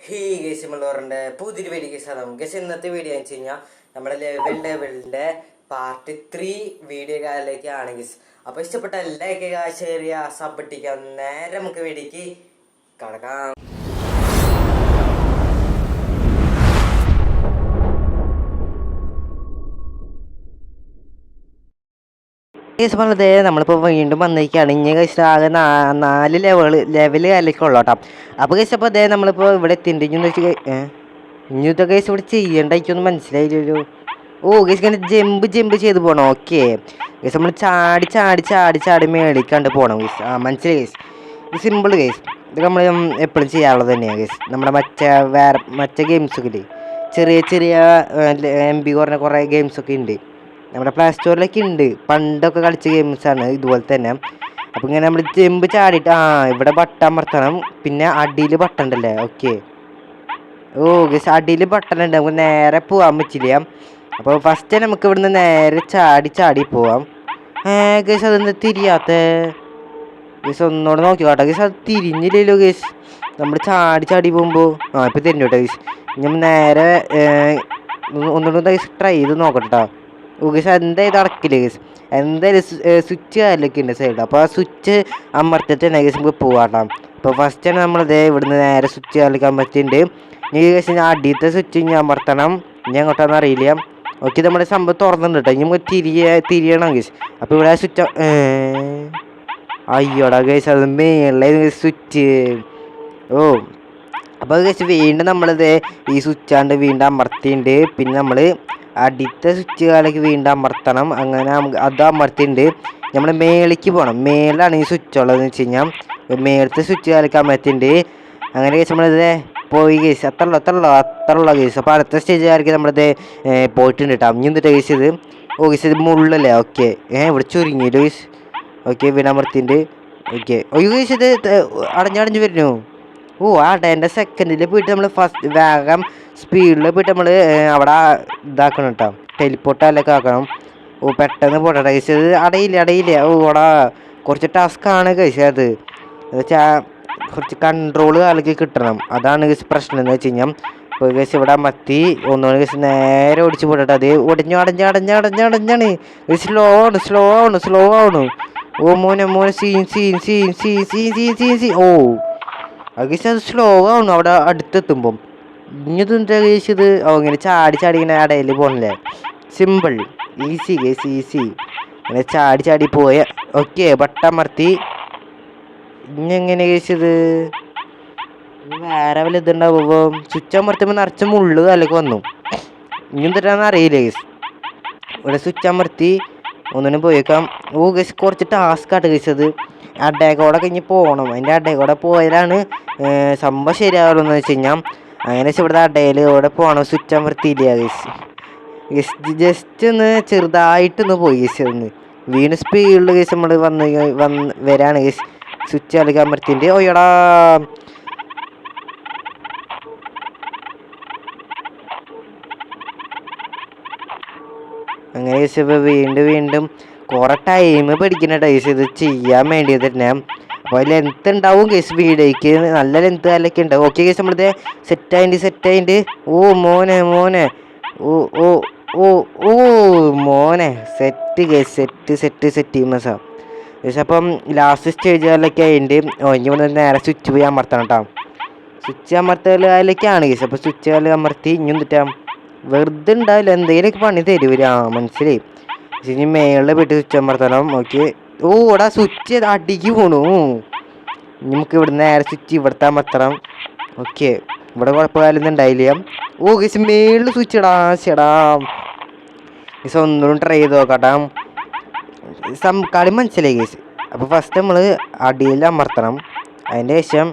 Hey guys നമ്മളുടെ പുതിയൊരു video കേസാണ് ഗൈസ്. ഇന്നത്തെ വീഡിയോ എന്ന് വെച്ച് കഴിഞ്ഞാൽ നമ്മുടെ ലെവലിൻ്റെ പാർട്ട് 3 വീഡിയോ കാലിലേക്കാണ് ഗൈസ്. അപ്പോൾ ഇഷ്ടപ്പെട്ട ലൈക്ക് ചെയ്യുക, ഷെയർ ചെയ്യുക, സബ് ഇട്ടിക്കുക. നേരെ നമുക്ക് വീഡിയോക്ക് കടക്കാം. കേസ് പറഞ്ഞത് നമ്മളിപ്പോൾ വീണ്ടും വന്നിരിക്കുകയാണ്. ഇനി കഴിച്ചിട്ട് ആകെ 4 ലെവല് കാലിലേക്കുള്ളൂ കേട്ടോ. അപ്പോൾ കഴിച്ചപ്പോൾ അതേ നമ്മളിപ്പോൾ ഇവിടെ എത്തിയിട്ടുണ്ടെന്ന് വെച്ച് ഇനിത്തെ കേസ് ഇവിടെ ചെയ്യേണ്ട എനിക്കൊന്നും മനസ്സിലായില്ലല്ലോ. ഓ കേസ് ഇങ്ങനെ ജമ്പ് ചെയ്ത് പോകണം. ഓക്കെ കേസ് നമ്മൾ ചാടി മേടിക്കാണ്ട് പോകണം കേസ്. മനസ്സിലായി കേസ്. ഇത് സിമ്പിൾ കേസ്. ഇത് നമ്മൾ എപ്പോഴും ചെയ്യാനുള്ളത് തന്നെയാണ് കേസ്. നമ്മുടെ മറ്റേ ഗെയിംസൊക്കെ ഇല്ലേ, ചെറിയ MB കുറഞ്ഞ കുറേ ഗെയിംസൊക്കെ ഉണ്ട് നമ്മുടെ പ്ലേ സ്റ്റോറിലൊക്കെ ഉണ്ട്. പണ്ടൊക്കെ കളിച്ച ഗെയിംസാണ് ഇതുപോലെ തന്നെ. അപ്പോൾ ഇങ്ങനെ നമ്മൾ ജമ്പ് ചാടിയിട്ട് ഇവിടെ ബട്ടൺ അമർത്തണം. പിന്നെ അടിയിൽ ബട്ടൺ ഉണ്ടല്ലേ. ഓക്കെ ഓ ഗസ് അടിയിൽ ബട്ടൺ ഉണ്ട്, നമുക്ക് നേരെ പോകാൻ പറ്റില്ല. അപ്പോൾ ഫസ്റ്റ് നമുക്ക് ഇവിടുന്ന് നേരെ ചാടി പോവാം. ഗസ് അതെന്താ തിരിയാത്ത ഗസ്? ഒന്നോടെ നോക്കി കേട്ടോ ഗസ്. അത് തിരിഞ്ഞില്ലല്ലോ ഗസ്. നമ്മൾ ചാടി പോകുമ്പോൾ ഇപ്പോൾ തിരിഞ്ഞോട്ടെ ഗസ്. നമ്മൾ നേരെ ഒന്നുകൂടെ ട്രൈ ചെയ്ത് നോക്കട്ടോ. ഗസ് എന്തായാലും അടക്കില്ല ഗസ്. എന്തായാലും സ്വിച്ച് കാലിലൊക്കെ ഉണ്ട് സൈഡ്. അപ്പോൾ ആ സ്വിച്ച് അമർത്തിട്ട് തന്നെ ഗസ് നമുക്ക് പോകാട്ടോ. അപ്പോൾ ഫസ്റ്റാണ് നമ്മളിതേ ഇവിടുന്ന് നേരെ സ്വിച്ച് കാലിലേക്ക് അമർത്തിയിട്ടുണ്ട്. ഈ ഗസ് ഞാൻ അടിയത്തെ സ്വിച്ച് ഇനി അമർത്തണം. ഇനി അങ്ങോട്ടാന്ന് അറിയില്ല. ഓക്കെ നമ്മുടെ സംഭവം തുറന്നിട്ടുണ്ട് കേട്ടോ. ഇനി നമുക്ക് തിരിയണം ഗസ്. അപ്പോൾ ഇവിടെ സ്വിച്ച് അയ്യോടാ ഗസ്, അത് മേളെ സ്വിച്ച്. ഓ അപ്പോൾ ഗസ് വീണ്ടും നമ്മളിത് ഈ സ്വിച്ചാണ്ട് വീണ്ടും അമർത്തിയിട്ടുണ്ട്. പിന്നെ നമ്മൾ അടിയത്തെ സ്വിച്ച് കാലേക്ക് വീണ്ടും അമർത്തണം. അങ്ങനെ അത് അമർത്തിയിട്ടുണ്ട്. നമ്മൾ മേളിലേക്ക് പോകണം. മേലാണ് ഈ സ്വിച്ച് ഉള്ളതെന്ന് വെച്ച് കഴിഞ്ഞാൽ മേളത്തെ സ്വിച്ച് കാലേക്ക് അമർത്തിയിട്ടുണ്ട്. അങ്ങനെ കേസ് നമ്മളിത് പോയി കേസ്. അത്രയുള്ള കേസ്. അപ്പോൾ അടുത്ത സ്റ്റേജ് കാലേക്ക് നമ്മളിത് പോയിട്ടുണ്ട് കേട്ടോ. എന്നിട്ട് കേസ് ഇത് കേസ് ഇത് മുള്ളല്ലേ. ഓക്കെ ഇവിടെ ചുരുങ്ങിയിട്ട് കേസ്. ഓക്കെ പിന്നെ അമർത്തിയിട്ടുണ്ട്. ഓക്കെ ഒരു കേസ് ഇത് അടഞ്ഞു വരുന്നു. എൻ്റെ സെക്കൻഡിൽ പോയിട്ട് നമ്മൾ ഫസ്റ്റ് വേഗം സ്പീഡിൽ പോയിട്ട് നമ്മൾ അവിടെ ഇതാക്കണം കേട്ടോ. ടെലിപ്പോർട്ടാലൊക്കെ ആക്കണം. പെട്ടെന്ന് പോട്ടെ കഴിച്ച്. അത് അടയില്ല. അവിടെ കുറച്ച് ടാസ്ക്കാണ് കഴിച്ചത്. അത് വെച്ചാൽ കുറച്ച് കൺട്രോൾ കാലൊക്കെ കിട്ടണം. അതാണ് പ്രശ്നം എന്ന് വെച്ച് കഴിഞ്ഞാൽ. ഇപ്പോൾ കേസ് ഇവിടെ മത്തി ഒന്നുകൂടി കേസ് നേരെ ഓടിച്ച് പോട്ടെ. അത് അടഞ്ഞാണ്. സ്ലോ ആവണു. ഓ മോനെ സീൻ. ഓ അത് സ്ലോ ആവണു അവിടെ അടുത്തെത്തുമ്പം. ഇങ്ങനത്തെ കേസ് ഇത് ഇങ്ങനെ ചാടി ഇങ്ങനെ ഇടയിൽ പോകണില്ലേ. Simple easy case easy. ഇങ്ങനെ ചാടി പോയ. ഓക്കെ ബട്ടമർത്തി. ഇനി എങ്ങനെ കേസ് ഇത് വേറെ വല്ല ഇതുണ്ടാവും. സ്വിച്ച് അമർത്തുമ്പോൾ നിറച്ച് മുള്ളു അതിലേക്ക് വന്നു. ഇനി എന്തിട്ടാന്ന് അറിയില്ല കേസ്. ഇവിടെ സ്വിച്ച് അമർത്തി ഒന്നിനും പോയേക്കാം. കേസ് കുറച്ച് ടാസ്ക് ആയിട്ട് കഴിച്ചത്. അഡേക്കോടെ കഴിഞ്ഞ് പോകണം. അതിൻ്റെ അഡേക്കോടെ പോയാലാണ് സംഭവം ശരിയാവുള്ളൂ എന്ന് വെച്ച് കഴിഞ്ഞാൽ. അങ്ങനെ ഇവിടുത്തെ അടയിൽ ഇവിടെ പോകണം. Switch അമർത്തിയില്ല case. ജസ്റ്റ് ഒന്ന് ചെറുതായിട്ടൊന്ന് പോയി കേസ്. ഒന്ന് വീണ് സ്പീഡിൽ കേസ് നമ്മൾ വരാണ് കേസ്. സ്വിച്ച് കളിക്കാൻ അമർത്തിൻ്റെ ഓയടാ. അങ്ങനെ കേസ് ഇപ്പോൾ വീണ്ടും കുറേ ടൈം പഠിക്കുന്ന കേസ് ഇത് ചെയ്യാൻ വേണ്ടിയത് തന്നെ. അപ്പോൾ ലെങ്ത്ത് ഉണ്ടാവും കേസ്. വീഡിയോയ്ക്ക് നല്ല ലെങ്ത്ത് കാലൊക്കെ ഉണ്ടാവും. ഓക്കെ കേസ് നമ്മളിത് സെറ്റായിട്ട്. ഓ മോനെ മോനെ സെറ്റ് കേസ്. സെറ്റ് മസാ കേസ്. അപ്പം ലാസ്റ്റ് സ്റ്റേജുകളിലൊക്കെ ആയിട്ട് ഇനി ഇവിടെ നേരെ സ്വിച്ച് പോയി അമർത്തണം കേട്ടോ. സ്വിച്ച് അമർത്തലിലേക്കാണ് കേസ്. അപ്പോൾ സ്വിച്ച് കാലിൽ അമർത്തി ഇനി എന്തിട്ടാ വെറുതെ ഉണ്ടാവില്ല, എന്തെങ്കിലുമൊക്കെ പണി തരുവര. മനസ്സിലായി. ഇനി മേളിൽ പോയിട്ട് സ്വിച്ച് അമർത്തണം. ഓക്കെ എടാ സ്വിച്ച് അടിക്ക് പോണു. നമുക്ക് ഇവിടെ നേരെ സ്വിച്ച് ഇവിടുത്തെ അമർത്തണം. ഓക്കെ ഇവിടെ കുഴപ്പമില്ലാതൊന്നും ഉണ്ടായില്ല. കേസ് മേളിൽ സ്വിച്ച് ചേടാ കേസ്. ഒന്നും ട്രൈ ചെയ്ത് നോക്കട്ടാ. കളി മനസ്സിലായി കേസ്. അപ്പോൾ ഫസ്റ്റ് നമ്മൾ അടിയിൽ അമർത്തണം. അതിൻ്റെ ശേഷം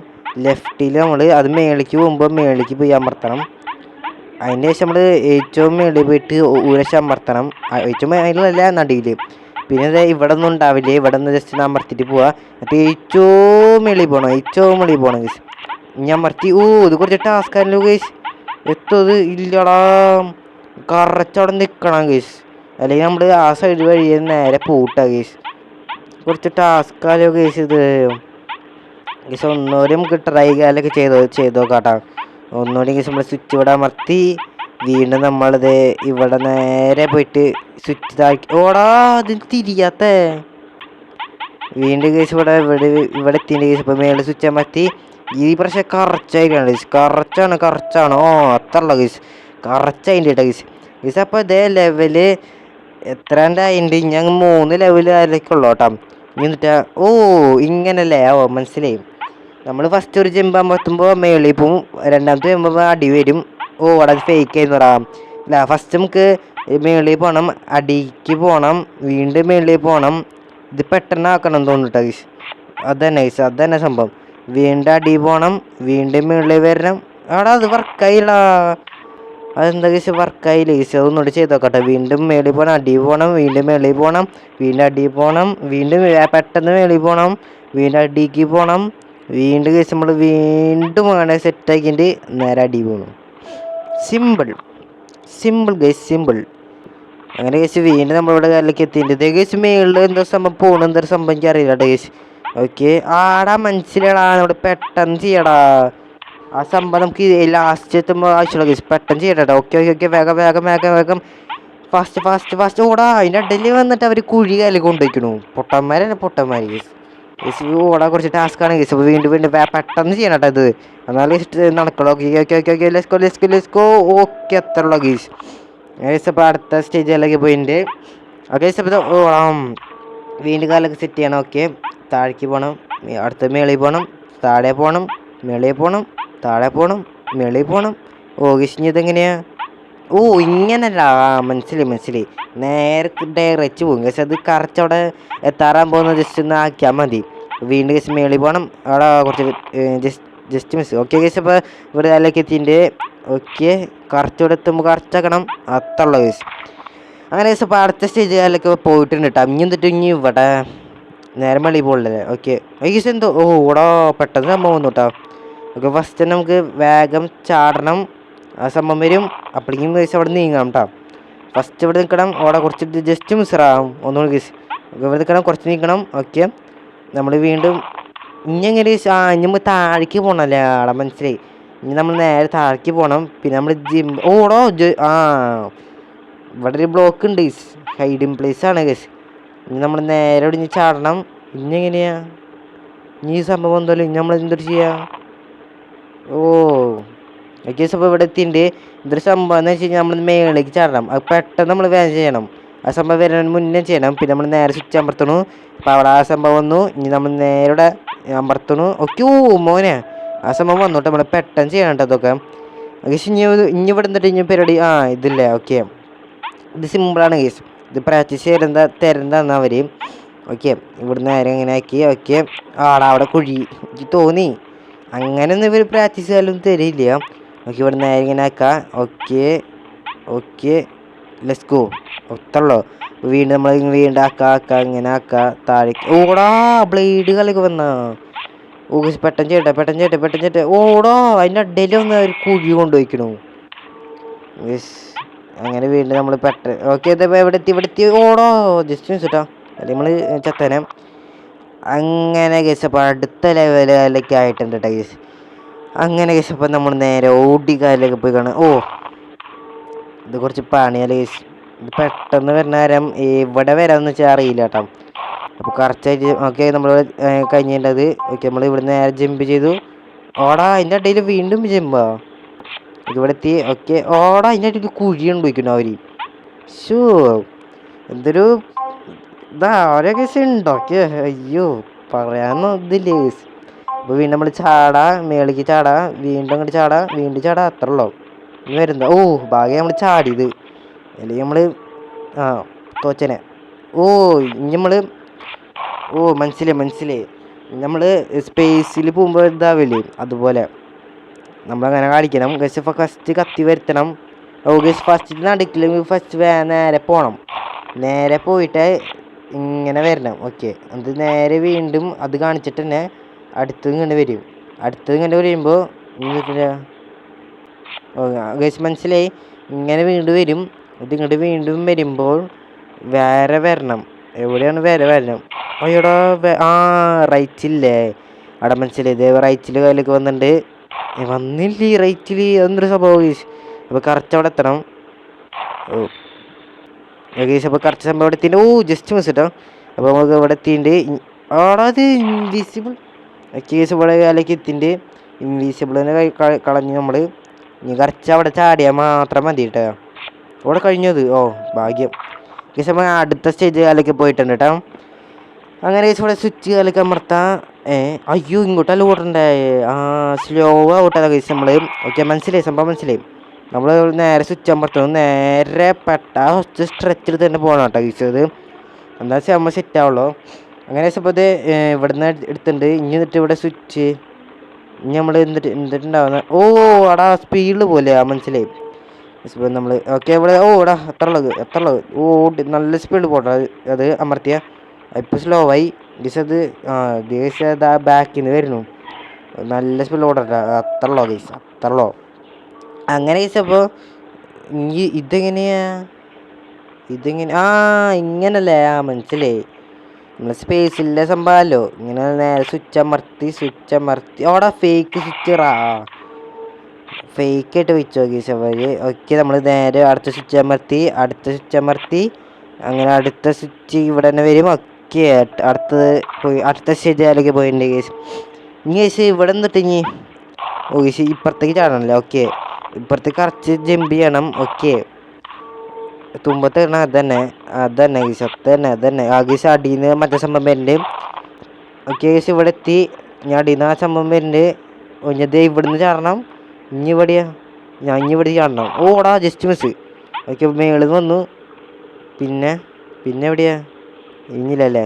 ലെഫ്റ്റിൽ നമ്മൾ അത് മേളിലേക്ക് പോകുമ്പോൾ മേളിലേക്ക് പോയി അമർത്തണം. അതിൻ്റെ ശേഷം നമ്മൾ ഏറ്റവും മേളിൽ പോയിട്ട് ഉരശം അമർത്തണം. ഏറ്റവും മേളിലല്ല നടിയിൽ. പിന്നെ ഇവിടെ ഒന്നും ഉണ്ടാവില്ല. ഇവിടെ നിന്ന് ജസ്റ്റ് അമർത്തിയിട്ട് പോവുക. എന്നിട്ട് ഏറ്റവും മേളിൽ പോകണം കേസ്. ഇനി അമർത്തി. ഇത് കുറച്ച് ടാസ്ക് ആണല്ലോ കേസ്. എത്തത് ഇല്ലടാ. കറച്ചവിടെ നിൽക്കണം കേസ്. അല്ലെങ്കിൽ നമ്മൾ ആ സൈഡ് വഴി നേരെ പൂട്ടാ കേസ്. കുറച്ച് ടാസ്ക് ആലോ കേസ് ഇത്. കേസ് ഒന്നുകൂടി നമുക്ക് ട്രൈ കാലൊക്കെ ചെയ്ത് നോക്കാട്ടോ. ഒന്നുകൂടി ഗൈസ് നമ്മൾ സ്വിച്ച് ഇവിടെ അമർത്തി വീണ്ടും നമ്മളിത് ഇവിടെ നേരെ പോയിട്ട് സ്വിച്ച് താക്കി. ഓടാ അതിന് തിരിയാത്ത വീണ്ടും കേസ് ഇവിടെ എത്തിൻ്റെ കേസ് ഇപ്പം മേളിൽ സ്വിച്ച് അമർത്തി. ഈ പ്രാവശ്യം കറച്ചായിരിക്കണം കേസ്. കറച്ചാണ് ഓ അത്രയുള്ള കേസ് കറച്ചതിൻ്റെ കേട്ടോ കേസ് കേസ്. അപ്പോൾ ഇതേ ലെവല് എത്രാണ്ടായിട്ടുണ്ട്. ഞാൻ 3 ലെവൽ അതിലേക്കുള്ളൂ കേട്ടോ. ഇനി എന്നിട്ടാ ഓ ഇങ്ങനല്ലേ ഓ മനസ്സിലായി. നമ്മൾ ഫസ്റ്റ് ഒരു ജമ്പ് അമർത്തുമ്പോൾ മേളിൽ പോവും, രണ്ടാമത്തെ ജമ്പ് അടി വരും. ഓ അവിടെ ഫേക്ക് ആയിരുന്നു പറയാം. അല്ല ഫസ്റ്റ് നമുക്ക് മേളിൽ പോകണം, അടിക്ക് പോകണം, വീണ്ടും മേളിൽ പോകണം. ഇത് പെട്ടെന്ന് ആക്കണം തോന്നിട്ടാ ഗൈസ്. അതന്നെ ഗൈസ് അതന്നെ സംഭവം. വീണ്ടും അടി പോകണം, വീണ്ടും മേളിൽ വരണം. അവിടെ അത് വർക്കായില്ല. അതെന്താ ഗൈസ് വർക്കായില്ല ഗൈസ്. അതൊന്നുകൂടി ചെയ്ത് നോക്കട്ടെ. വീണ്ടും മേളിൽ പോകണം, അടി പോകണം, വീണ്ടും മേളിൽ പോകണം, വീണ്ടും അടി പോകണം, വീണ്ടും പെട്ടെന്ന് മേളിൽ പോകണം, വീണ്ടും അടിക്ക് പോകണം. വീണ്ടും ഗൈസ് നമ്മൾ വീണ്ടും അങ്ങനെ സെറ്റാക്കിയിട്ട് നേരെ അടി പോകണം. Simple guys simple. അങ്ങനെ ഗൈസ് വീണ്ടും നമ്മളിവിടെ കാലിലേക്ക് എത്തിയിട്ടുണ്ട്. ഗൈസ് മേളിൽ എന്തോ സംഭവം പോകണം, എന്തൊരു സംഭവം എനിക്ക് അറിയില്ല കേട്ടോ ഗൈസ്. ഓക്കെ ആടാ മനസ്സിലാടാ ഇവിടെ പെട്ടെന്ന് ചെയ്യടാ. ആ സംഭവം നമുക്ക് ലാസ്റ്റ് എത്തുമ്പോൾ ആവശ്യമുള്ള ഗൈസ്. പെട്ടെന്ന് ചെയ്യട്ടോ. ഓക്കെ വേഗം ഫാസ്റ്റ് ഓടാ. അതിൻ്റെ ഇടയിൽ വന്നിട്ട് അവർ കുഴി കാലിൽ കൊണ്ടുവയ്ക്കണു. പൊട്ടന്മാർ ഗൈസ്. ഗൈസ് ഓടാൻ കുറച്ച് ടാസ്ക്കാണ് ഗൈസ്. അപ്പോൾ വീണ്ടും പെട്ടെന്ന് ചെയ്യണം കേട്ടോ ഇത്. എന്നാലും നടക്കുള്ളൂ. Okay let's go. ഓക്കെ അത്രയുള്ള ഗൈസ്. ഗൈസ് അപ്പോൾ അടുത്ത സ്റ്റേജിലേക്ക് പോയിട്ടുണ്ട്. ഓക്കെ ഗൈസ് അപ്പോൾ വീണ്ടും കാലൊക്കെ സെറ്റ് ചെയ്യണം. ഓക്കെ താഴേക്ക് പോകണം, അടുത്ത മേളിൽ പോകണം, താഴെ പോകണം, മേളിൽ പോകണം, താഴെ പോകണം, മേളിൽ പോകണം. ഓ ഗൈസ് ഇനി ഇതെങ്ങനെയാ? ഓ ഇങ്ങനല്ല മനസ്സിലായി. നേരെ ഡയറക്റ്റ് പോകും ഗൈസ്. അത് കറക്റ്റ് അവിടെ എത്താറാൻ പോകുന്ന ജസ്റ്റ് ഒന്ന് ആക്കിയാൽ മതി. വീണ്ടും ഗൈസ് മേളിൽ പോകണം, അവിടെ കുറച്ച് ജസ്റ്റ് മിസ്. ഓക്കെ ഗൈസ് അപ്പോൾ ഇവിടെ അതിലേക്ക് എത്തിയിട്ടുണ്ട്. ഓക്കെ കറക്റ്റ് ഇവിടെ എത്തുമ്പോൾ കറക്റ്റ് ആക്കണം. അത്രയുള്ള ഗൈസ്. അങ്ങനെ ഗൈസ് അപ്പോൾ അടുത്ത സ്റ്റേജ് അതിലേക്ക് പോയിട്ടുണ്ട് കേട്ടോ. ഇനി ഇവിടെ നേരെ മേളിൽ പോകണ്ടല്ലേ. ഓക്കെ ഗൈസ് എന്തോ ഓ ഇവിടെ പെട്ടെന്ന് സംഭവം വന്നു കേട്ടോ. ഓക്കെ ഫസ്റ്റ് നമുക്ക് വേഗം ചാടണം, ആ സംഭവം വരും. അപ്പോഴേക്കും ഗൈസ് അവിടെ നീങ്ങണം കേട്ടോ. ഫസ്റ്റ് ഇവിടെ നിൽക്കണം, അവിടെ കുറച്ച് ജസ്റ്റ് മിസ്സാവും ഒന്നുകൂടി ഗൈസ്. ഓക്കെ ഇവിടെ നിൽക്കണം, കുറച്ച് നീക്കണം. ഓക്കെ നമ്മൾ വീണ്ടും ഇനി എങ്ങനെ ഇനി നമ്മൾ താഴേക്ക് പോകണമല്ലേ ആടെ മനസ്സിലായി. ഇനി നമ്മൾ നേരെ താഴേക്ക് പോകണം. പിന്നെ നമ്മൾ ഓടോ ഇവിടെ ഒരു ബ്ലോക്ക് ഉണ്ട് ഗൈസ്. ഹൈഡിങ് പ്ലേസ് ആണ് ഗൈസ്. ഇനി നമ്മൾ നേരെ ഇടിഞ്ഞ് ചാടണം. ഇനി എങ്ങനെയാ ഈ സംഭവം എന്തല്ലോ ഇനി നമ്മൾ എന്തൊരു ചെയ്യാ? ഓ ഓക്കെ അപ്പോൾ ഇവിടെ എത്തിയിട്ടുണ്ട്. ഇതൊരു സംഭവം എന്ന് വെച്ച് കഴിഞ്ഞാൽ നമ്മൾ മേളിലേക്ക് ചാടണം. അത് പെട്ടെന്ന് നമ്മൾ വേഗം ചെയ്യണം. ആ സംഭവം വരുന്നതിന് മുന്നേ ചെയ്യണം. പിന്നെ നമ്മൾ നേരെ സ്വിച്ച് അമർത്തണു. അപ്പോൾ അവിടെ ആ സംഭവം വന്നു. ഇനി നമ്മൾ നേരെ അമർത്തണു. ഓക്കെ ഓ മോനെ ആ സംഭവം വന്നോട്ടെ. നമ്മൾ പെട്ടെന്ന് ചെയ്യണം കേട്ടോ അതൊക്കെ. ഗൈസ് ഇനി ഇവിടെ നിന്നിട്ട് ഇനി പരിപാടി ഇതില്ലേ. ഓക്കെ ഇത് സിമ്പിളാണ് ഗൈസ്. ഇത് പ്രാക്ടീസ് തരുന്നതാണ് അവർ. ഓക്കെ ഇവിടെ നേരെ ഇങ്ങനെ ആക്കി. ഓക്കെ ആടാ അവിടെ കുഴി എനിക്ക് തോന്നി. അങ്ങനെയൊന്നും ഇവർ പ്രാക്ടീസ് ചെയ്യാനും തരില്ല. ഓക്കെ ഇവിടെ നേരെ ഇങ്ങനെ ആക്കാം. Okay let's go. ഒത്തല്ലോ വീണ്ടും നമ്മൾ വീണ്ടും ആക്കാം ഇങ്ങനെ ആക്കാം താഴേക്ക്. ഓടാ ബ്ലേഡ് കളിക്ക് വന്നാ. ഓ പെട്ടെന്ന് ചേട്ടെ ഓടോ. അതിൻ്റെ ഇടയിൽ വന്ന് ഒരു കുഴി കൊണ്ടുപോയിക്കണു. അങ്ങനെ വീണ്ടും നമ്മൾ ഓക്കെ ഇവിടെ എത്തി ഓടോ ജസ്റ്റ് മിനിറ്റ് അല്ലെങ്കിൽ നമ്മൾ ചത്തനെ. അങ്ങനെ ഗൈസ് അപ്പോൾ അടുത്ത ലെവലിലേക്ക് ആയിട്ടുണ്ട് കേട്ടോ ഗൈസ്. അങ്ങനെ ഗൈസ് അപ്പോൾ നമ്മൾ നേരെ ഓടിക്കാലിലേക്ക് പോയി കാണാം. ഓ ഇത് കുറച്ച് പണിയല്ലേ ഗൈസ്. ഇത് പെട്ടെന്ന് വരുന്ന നേരം ഇവിടെ വരാമെന്ന് വെച്ചാൽ അറിയില്ല കേട്ടോ. അപ്പോൾ കറക്റ്റായിട്ട് ഓക്കെ നമ്മൾ കഴിഞ്ഞിട്ടത്. ഓക്കെ നമ്മൾ ഇവിടെ നേരെ ജമ്പ് ചെയ്തു. ഓടാ അതിൻ്റെ ഇടയിൽ വീണ്ടും ജമ്പാ. ഇവിടെ എത്തി. ഓക്കെ ഓടാ അതിൻ്റെ ഇടയിൽ കുഴി കൊണ്ടുപോയിക്കുന്നു അവർ. ഷൂ എന്തൊരു ഓരോ കേസ് ഉണ്ടാക്കിയ അയ്യോ പറയാനൊന്നും ഇതില്ല കേസ്. അപ്പോൾ വീണ്ടും നമ്മൾ ചാടാ, മേളിക്ക് ചാടാ, വീണ്ടും അങ്ങോട്ട് ചാടാ, വീണ്ടും ചാടാ, അത്ര ഉള്ളൂ. ഇനി വരുന്ന ഓ ഭാഗ്യം നമ്മൾ ചാടിയത്, അല്ലെങ്കിൽ നമ്മൾ തോച്ചനെ. ഓ ഇനി നമ്മൾ മനസ്സിലായി നമ്മൾ സ്പേസിൽ പോകുമ്പോൾ ഇതാവില്ലേ അതുപോലെ നമ്മളങ്ങനെ കാണിക്കണം. ഗസ് ഫസ്റ്റ് കത്തി വരുത്തണം. ഓ ഗസ് ഫസ്റ്റ് നടക്കില്ലെങ്കിൽ ഫസ്റ്റ് നേരെ പോകണം. നേരെ പോയിട്ട് ഇങ്ങനെ വരണം. ഓക്കെ അത് നേരെ വീണ്ടും അത് കാണിച്ചിട്ട് തന്നെ അടുത്തത് ഇങ്ങനെ വരുമ്പോൾ ഗസ് മനസ്സിലായി. ഇങ്ങനെ വീണ്ടും വരും. ഇതിങ്ങോട്ട് വീണ്ടും വരുമ്പോൾ വേറെ വരണം. എവിടെയാണ് വരണം? അയ്യോടാ റൈറ്റില്ലേ അവിടെ മനസ്സിലായി. ഇതേ റൈറ്റിൽ കയ്യിലേക്ക് വന്നിട്ടുണ്ട്. വന്നില്ല ഈ റൈറ്റിൽ, എന്തൊരു സംഭവം ഗൈസ്. അപ്പോൾ കറക്റ്റ് അവിടെ എത്തണം. ഓ ഗൈസ്, അപ്പോൾ കറക്റ്റ് സംഭവം അവിടെ എത്തിയിട്ട്, ഓ ജസ്റ്റ് മിസ് കേട്ടോ. അപ്പോൾ നമുക്ക് ഇവിടെ എത്തിയിട്ട് ആടാ അത് ഇൻവിസിബിൾ കേസ് ഇവിടെ കാലേക്ക് എത്തിയിട്ട് ഇൻവിസിബിളിനെ കളഞ്ഞ് നമ്മൾ ഇനി കറക്റ്റ് അവിടെ ചാടിയാൽ മാത്രം മതി കേട്ടോ. ഇവിടെ കഴിഞ്ഞത്, ഓ ഭാഗ്യം കേസ്. നമ്മൾ അടുത്ത സ്റ്റേജ് കാലേക്ക് പോയിട്ടുണ്ട് കേട്ടോ. അങ്ങനെ കേസ് ഇവിടെ സ്വിച്ച് കാലേക്ക് അമർത്താം. അയ്യോ ഇങ്ങോട്ടല്ല ഓടണ്ടേ, സ്ലോ ഔട്ടല്ല കേസ് നമ്മൾ. ഓക്കെ മനസ്സിലായി, സംഭവം മനസ്സിലായി. നമ്മൾ നേരെ സ്വിച്ച് അമർത്തുന്നു, നേരെ പെട്ട സ്ട്രെച്ച് എടുത്ത് തന്നെ പോകണം കേട്ടോ കേസ്. അത് എന്താ വെച്ചാൽ നമ്മൾ സെറ്റ് ആവുള്ളൂ. അങ്ങനെ ഇപ്പോൾ ഇത് ഇവിടുന്ന് എടുത്തിട്ടുണ്ട്. ഇനി എന്നിട്ട് ഇവിടെ സ്വിച്ച് ഇനി നമ്മൾ എന്നിട്ടുണ്ടാവുന്ന, ഓ അടാ സ്പീഡിൽ പോലെ മനസ്സിലായി. ഇപ്പോൾ നമ്മൾ ഓക്കെ ഇവിടെ, ഓ എടാ എത്ര ഉള്ളത്, ഓ നല്ല സ്പീഡിൽ പോട്ടെ. അത് അമർത്തിയ ഇപ്പോൾ സ്ലോ ആയി ഗീസ്. അത് ഗീസ് അത് ആ ബാക്കിൽ നിന്ന് വരുന്നു, നല്ല സ്പീഡിൽ ഓടട്ടെ. അത്രയുള്ളോ ഗീസ്, അത്രയുള്ളോ. അങ്ങനെ ഗീസ് അപ്പോൾ ഇതെങ്ങനെയാ, ഇങ്ങനല്ലേ, മനസ്സിലായി. നമ്മൾ സ്പേസിലെ സംഭവമല്ലോ. ഇങ്ങനെ നേരെ സ്വിച്ച് അമർത്തി അവിടെ ഫേക്ക് സ്വിച്ച് ഫേക്കായിട്ട് വെച്ചു ഗീസ് അവർ. ഓക്കെ നമ്മൾ നേരെ അടുത്ത സ്വിച്ച് അമർത്തി അങ്ങനെ അടുത്ത സ്വിച്ച് ഇവിടെ തന്നെ വരും. ഓക്കെ അടുത്ത സ്റ്റേജിലേക്ക് പോയിട്ടുണ്ട് ഗീസ്. ഇനി ഗീസ് ഇവിടെ നിന്നിട്ട് ഇനി ഓ ഗീസ് ഇപ്പുറത്തേക്ക് ചാടണമല്ലോ. ഓക്കെ ഇപ്പുറത്തേക്ക് കറച്ച് ജമ്പ് ചെയ്യണം. ഓക്കെ തുമ്പത്ത് ഇടണം, അതന്നെ ഗീസ്, അതന്നെ ആ ഗീസ്. അടിയിൽ നിന്ന് മറ്റേ സംഭവം വരുന്നുണ്ട്. ഓക്കെ ഗീസ് ഇവിടെ എത്തി. ഞാൻ അടിയിൽ നിന്ന് ആ സംഭവം വരുന്നുണ്ട്. ഇഞ്ഞത് ഇവിടുന്ന് ചാടണം. ഇനി ഇവിടെ ചാടണം. ഓടാ ജസ്റ്റ് മിസ്. ഓക്കെ മേളിൽ വന്നു. പിന്നെ എവിടെയാ, ഇനിയില്ലല്ലേ,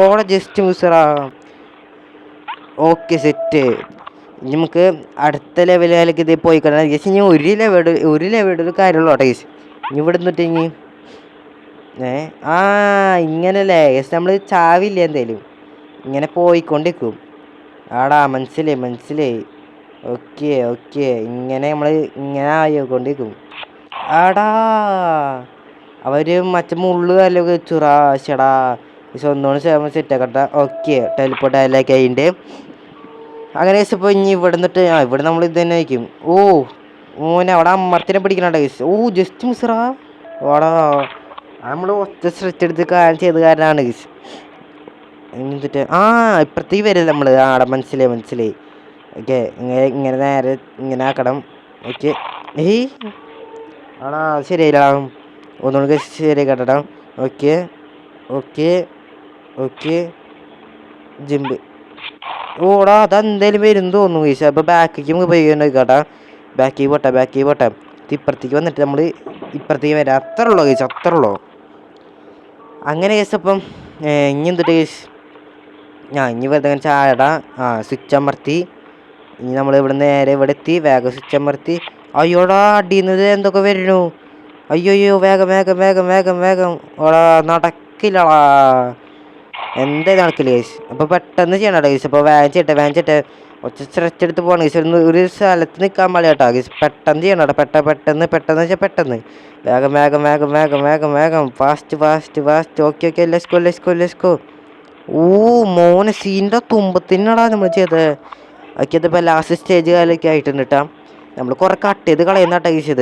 ഓടാ ജസ്റ്റ് മിസ്സറാ. Okay set. ഇനി നമുക്ക് അടുത്ത ലെവലിലേക്ക് ഇത് പോയി കഴിഞ്ഞാൽ ഗീസ് ഇനി ഒരു ലെവലുടെ കാര്യമുള്ളൂ കേട്ടോ ഗീസ്. ഇനി ഇവിടെ നിന്നിട്ട് ഇനി ഇങ്ങനല്ലേ ഗീസ്, നമ്മൾ ചാവില്ല എന്തായാലും ഇങ്ങനെ പോയിക്കൊണ്ടിരിക്കും. ആടാ മനസ്സിലായി. ഓക്കെ ഇങ്ങനെ നമ്മൾ ഇങ്ങനെ ആയിക്കൊണ്ടിരിക്കും. ആടാ അവർ മറ്റേ മുള്ളു കല്ലൊക്കെ വെച്ചുറാ ചേടാ ഒന്നുകൊണ്ട് സെറ്റാക്കട്ട. ഓക്കെ ടെലിപ്പോർട്ട് അതിലേക്ക് അതിൻ്റെ. അങ്ങനെ ഇപ്പോൾ ഇനി ഇവിടെ നിന്നിട്ട് ഇവിടെ നമ്മൾ ഇത് തന്നെ വയ്ക്കും. മോനെ അവിടെ അമ്മർത്തിനെ പിടിക്കണ ഗൈസ്. ജസ്റ്റ് മിസ്സറാ. ഓടാ നമ്മൾ ഒറ്റ സ്ട്രെച്ച് എടുത്ത് ചെയ്ത കാരണമാണ് ഗൈസ്. എന്നിട്ട് ഇപ്പുറത്തേക്ക് വരില്ല നമ്മൾ. ആടെ മനസ്സിലായി. ഓക്കെ ഇങ്ങനെ നേരെ ഇങ്ങനെ ആക്കണം. ഓക്കെ ആടാ ശരിയായില്ല, ഒന്നുകൂടി ശരിയായി കേട്ടോ. ഓക്കെ ജിമ്പ്. ഓടാ അതെന്തായാലും വരും തോന്നുന്നു ഗൈസ്. അപ്പോൾ ബാക്കിലേക്ക് നമുക്ക് പോയി കേട്ടാ. ബാക്കി പോട്ടെ ഇപ്പുറത്തേക്ക് വന്നിട്ട് നമ്മൾ ഇപ്പുറത്തേക്ക് വരാം. അത്ര ഉള്ളൂ ഗൈസ്, അത്ര ഉള്ളൂ. അങ്ങനെ ഗൈസ് അപ്പം ഇനി എന്തിട്ട് ഗൈസ്, ഇനി വെറുതെ ചാടാ. സ്വിച്ച് അമർത്തി ഇനി നമ്മൾ ഇവിടെ നേരെ ഇവിടെ എത്തി. വേഗം സ്വിച്ച് അമർത്തി. അയ്യോടാ അടിയുന്നത് എന്തൊക്കെ വരുന്നു. അയ്യോ വേഗം ഓടാ നടക്കില്ലടാ. എന്തായാലും നടക്കില്ല ഗൈസ്. അപ്പോൾ പെട്ടെന്ന് ചെയ്യണം ഗൈസ്. അപ്പോൾ വേഗം ചെയ്യട്ടെ ഒച്ച സ്ട്രെച്ച് എടുത്ത് പോകണം ഗൈസ്. ഒരു സ്ഥലത്ത് നിൽക്കാൻ പാടില്ല കേട്ടോ ഗൈസ്. പെട്ടെന്ന് ചെയ്യണം കേട്ടോ. പെട്ടെന്ന് വേഗം ഫാസ്റ്റ്. Okay let's go. മോനെ സീൻ്റെ തുമ്പത്തിനാടാ നമ്മൾ ചെയ്തത്. ഓക്കെ ഇതിപ്പോൾ ലാസ്റ്റ് സ്റ്റേജ് കാലൊക്കെ ആയിട്ടുണ്ട് കേട്ടോ. നമ്മൾ കുറേ കട്ട് ചെയ്ത് കളയുന്ന കേട്ടോ ഗൈസ്.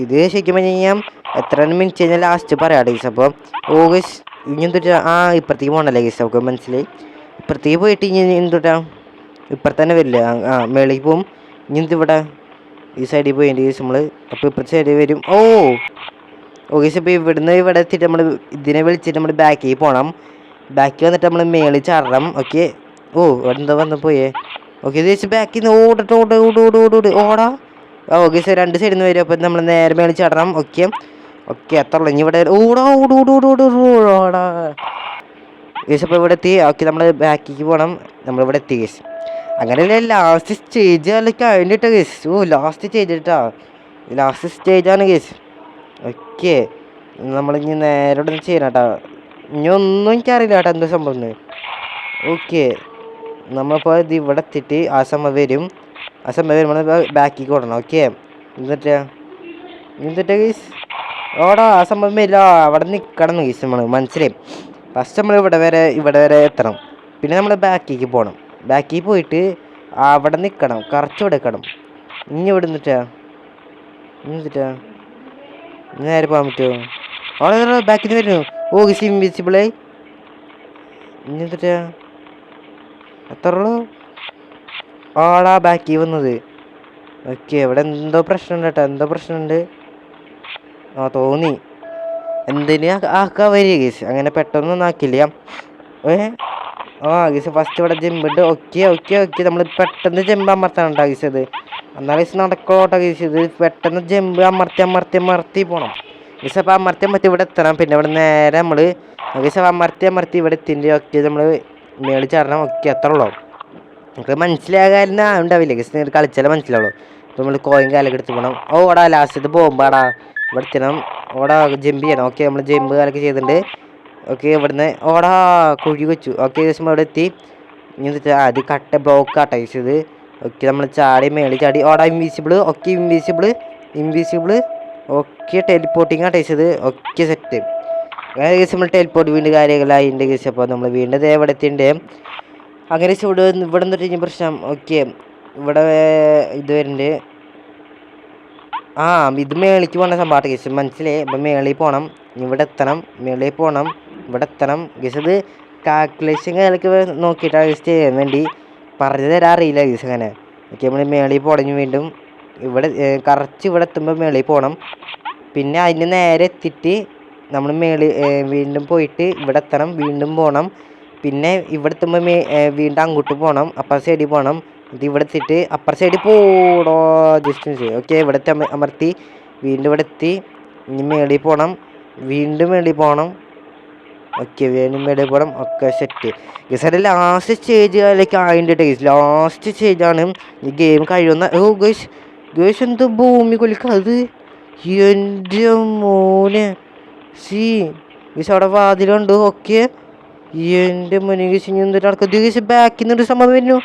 ഇത് ശരിക്കും പറഞ്ഞു കഴിഞ്ഞാൽ എത്ര മിനിറ്റ് കഴിഞ്ഞാൽ ലാസ്റ്റ് പറയാം ഗൈസ്. അപ്പോൾ ഗൈസ് ഇനി എന്തിട്ടാ ഇപ്പുറത്തേക്ക് പോകണല്ലേ ഗൈസ്. നമുക്ക് മനസ്സിലായി. ഇപ്പുറത്തേക്ക് പോയിട്ട് ഇനി എന്തിട്ടാ ഇപ്പുറത്തന്നെ വരില്ല. മേളിലേക്ക് പോകും. ഇനി എന്തിവിടെ ഈ സൈഡിൽ പോയിട്ട് ഗൈസ് നമ്മൾ. അപ്പോൾ ഇപ്പുറത്തെ സൈഡിൽ വരും. ഗൈസ് ഇപ്പോൾ ഇവിടെ എത്തിയിട്ട് നമ്മൾ ഇതിനെ വിളിച്ചിട്ട് നമ്മൾ ബാക്കിൽ പോകണം. ബാക്കിൽ വന്നിട്ട് നമ്മൾ മേളിൽ ചാടണം. ഓക്കെ എന്താ വന്ന് പോയേ. ഓക്കെ ഗൈസ് ബാക്കിൽ നിന്ന് ഓടാ. ഗൈസ് രണ്ട് സൈഡിൽ നിന്ന് വരും. അപ്പോൾ നമ്മൾ നേരെ മേളിൽ ചാടണം. ഓക്കെ അത്ര ഉള്ളു. ഇനി ഇവിടെ ഓടാ ഗൈസ്. അപ്പോൾ ഇവിടെ എത്തി. ഓക്കെ നമ്മൾ ബാക്കിലേക്ക് പോകണം. നമ്മളിവിടെ എത്തി ഗൈസ്. അങ്ങനെയല്ലേ ലാസ്റ്റ് സ്റ്റേജ് അല്ലൊക്കെ കഴിഞ്ഞിട്ട് ഗൈസ്. ലാസ്റ്റ് സ്റ്റേജാണ് ഗൈസ്. ഓക്കെ നമ്മളിനി നേരെ ഇവിടെ നിന്ന് ചെയ്യണം കേട്ടോ. ഇനി ഒന്നും എനിക്കറിയില്ല കേട്ടോ എന്താ സംഭവം. ഓക്കെ നമ്മളിപ്പോൾ ഇത് ഇവിടെ എത്തിയിട്ട് ആ സമയം വരുമ്പോൾ ബാക്കിലേക്ക് ഓടണം. ഓക്കെ എന്നിട്ട് ഗൈസ് ഓടാ ആ സംഭവം വരില്ല. അവിടെ നിൽക്കണം ഗൈസ്. നമ്മൾ മനസ്സിലായി. ഫസ്റ്റ് നമ്മൾ ഇവിടെ വരെ എത്തണം. പിന്നെ നമ്മൾ ബാക്കിലേക്ക് പോകണം. ബാക്കിൽ പോയിട്ട് അവിടെ നിൽക്കണം, കറച്ച് ഇവിടെ നിൽക്കണം. ഇനി ഇവിടെ നിന്നിട്ടാ നേരെ പോകാൻ പറ്റുമോ? അവിടെ ബാക്കിൽ നിന്ന് വരുന്നു. ഓ ഗൈസ് ഇൻവിസിബിളായി. ഇനി എന്നിട്ടാ എത്ര ഉള്ളൂ? ആടാ ബാക്കി വന്നത്. ഓക്കെ ഇവിടെ എന്തോ പ്രശ്നമുണ്ട് കേട്ടോ, എന്തോ പ്രശ്നമുണ്ട്. ആ തോന്നി എന്തിന് ആക്കാ വരിക ഗീസ്, അങ്ങനെ പെട്ടെന്നൊന്നും ആക്കില്ല. ഗീസ് ഫസ്റ്റ് ഇവിടെ ജമ്പുണ്ട്. ഓക്കെ നമ്മൾ പെട്ടെന്ന് ജമ്പ് അമർത്താനുണ്ടോ ഗീസ്? ഇത് എന്നാൽ ഗീസ് നടക്കോട്ടോ ഗീസ്. ഇത് പെട്ടെന്ന് ജമ്പ് അമർത്തി പോകണം ഗീസ്. അപ്പോൾ അമർത്തി ഇവിടെ എത്തണം. പിന്നെ ഇവിടെ നേരെ നമ്മൾ ഗീസ് അമർത്തി ഇവിടെ എത്തിൻ്റെ. ഓക്കെ നമ്മൾ മേളിൽ ചാടണം. ഓക്കെ അത്ര ഉള്ളൂ. നമുക്ക് മനസ്സിലാകാൻ ഉണ്ടാവില്ല ഗീസ്, കളിച്ചാലേ മനസ്സിലാവുള്ളൂ. അപ്പോൾ നമ്മൾ കോയിൻ കാലൊക്കെ എടുത്ത് പോകണം. ഓടാ ലാസ്റ്റ് ഇത് പോകുമ്പാടാ ഇവിടെ എത്തണം. ഓടാ ജമ്പ് ചെയ്യണം. ഓക്കെ നമ്മൾ ജമ്പ് കാലൊക്കെ ചെയ്തിട്ടുണ്ട്. ഓക്കെ ഇവിടുന്ന് ഓടാ കുഴി വെച്ചു. ഓക്കെ ഏകദേശം ഇവിടെ എത്തി. ഇനി എന്നിട്ട് അത് കട്ട ബ്ലോക്ക് ആട്ടോ ഇത്. ഓക്കെ നമ്മൾ ചാടി മേളിൽ ചാടി. ഓടാ ഇൻവിസിബിൾ. Okay invisible. ഓക്കെ ടെലിപ്പോർട്ടിങ് ആട്ടോ ഇത്. Okay set. അങ്ങനെ കേസ് നമ്മൾ ടെലിപ്പോർട്ട് വീണ്ടും കാര്യങ്ങളായിട്ടുണ്ട് കേസ്. അപ്പോൾ നമ്മൾ വീണ്ടും എവിടെ എത്തിയിട്ടുണ്ട്. അങ്ങനെ ഇവിടെ നിന്നിട്ട് കഴിഞ്ഞ പ്രശ്നം. ഓക്കെ ഇവിടെ ഇത് വരുന്നുണ്ട്. ഇത് മേളിക്ക് പോകണ സംഭവമായിട്ട് കേസ് മനസ്സിലായി. ഇപ്പം മേളിൽ പോകണം, ഇവിടെ എത്തണം, മേളിൽ പോകണം, ഇവിടെ എത്തണം ഗീസ്. ഇത് കാൽക്കുലേഷൻ കാര്യമൊക്കെ നോക്കിയിട്ടാണ് ഗീസ് ചെയ്യാൻ വേണ്ടി പറഞ്ഞു തരാൻ അറിയില്ല ഗീസ്. അങ്ങനെ ഓക്കെ നമ്മൾ മേളിൽ പോകണം. വീണ്ടും ഇവിടെ കറച്ച് ഇവിടെ എത്തുമ്പോൾ മേളിൽ പോകണം. പിന്നെ അതിന് നേരെ എത്തിയിട്ട് നമ്മൾ വീണ്ടും പോയിട്ട് ഇവിടെ എത്തണം, വീണ്ടും പോകണം. പിന്നെ ഇവിടെ എത്തുമ്പോൾ വീണ്ടും അങ്ങോട്ട് പോകണം, അപ്പർ സൈഡിൽ പോകണം. ഇത് ഇവിടെ എത്തിയിട്ട് അപ്പർ സൈഡിൽ പോടോ ഡിസ്റ്റൻസ്. ഓക്കെ ഇവിടെ അമർത്തി വീണ്ടും ഇവിടെ എത്തി. ഇനി മേളിൽ പോകണം, വീണ്ടും മേളിൽ പോകണം. ഓക്കെ വീണ്ടും മേളിൽ പോകണം. ഒക്കെ സെറ്റ് ഗീസ്. അത് ലാസ്റ്റ് സ്റ്റേജിലേക്ക് ആയിട്ട് ഗീസ്, ലാസ്റ്റ് സ്റ്റേജാണ് ഈ ഗെയിം കഴിയുന്ന. ഗേസ് എന്തോ ഭൂമി കൊലിക്കുക അത്. എൻ്റെ മോനെ ഗീസ് അവിടെ വാതിലുണ്ട്. ഓക്കെ എൻ്റെ മോനെ ഗീസ് ഇനി എന്തിട്ട് നടക്കും ഗീസ്. ബാക്കിൽ നിന്നൊരു സംഭവം വരുന്നു.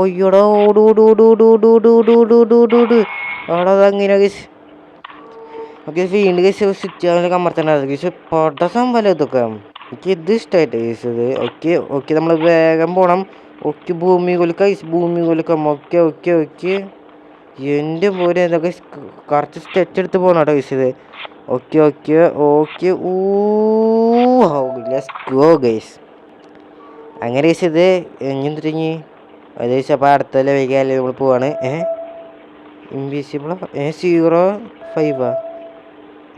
ഓയ്യോടാ ഓട് അവിടെ അതങ്ങനെ ഗീസ്. ഓക്കെ വീണ്ടും ഗീസ് സ്വിച്ച് അങ്ങനെ അമർത്തണ്ടായിരുന്നു ഗീസ്. പൊട്ട സംഭവം ഇതൊക്കെ എനിക്ക് ഇത് ഇഷ്ടമായിട്ട് ഗീസ് ഇത്. ഓക്കെ നമ്മൾ വേഗം പോകണം. ഓക്കെ ഭൂമി കൊലിക്കാം. ഓക്കെ എൻ്റെ പോലെ ഇതൊക്കെ കുറച്ച് സ്റ്റെച്ച് എടുത്ത് പോകണം കേട്ടോ ഗീസ് ഇത്. Okay let's go guys. അങ്ങനെ ഗീസ് ഇത് എന്തിരിഞ്ഞ് ഏകദേശം. അപ്പോൾ അടുത്ത ലെവലിൽ നമ്മൾ പോവാണ്. ഇൻവിസിബിളോ 05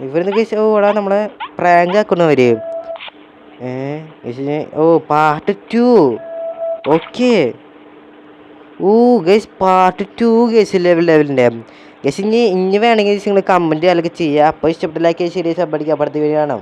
ഇവരെന്ന് ഗൈസ്. ഓടാ നമ്മളെ പ്രാങ്ക് ആക്കുന്നവര്. Part 2. Okay guys part 2 guys ലെവലിൻ്റെ ഗൈസ്. ഇനി വേണമെങ്കിൽ നിങ്ങൾ കമൻറ്റ് അല്ലെങ്കിൽ ചെയ്യുക. അപ്പോൾ ഇഷ്ടപ്പെട്ടില്ല ശരി സബ് അടിക്കുക. അടുത്ത വീഡിയോ കാണാം.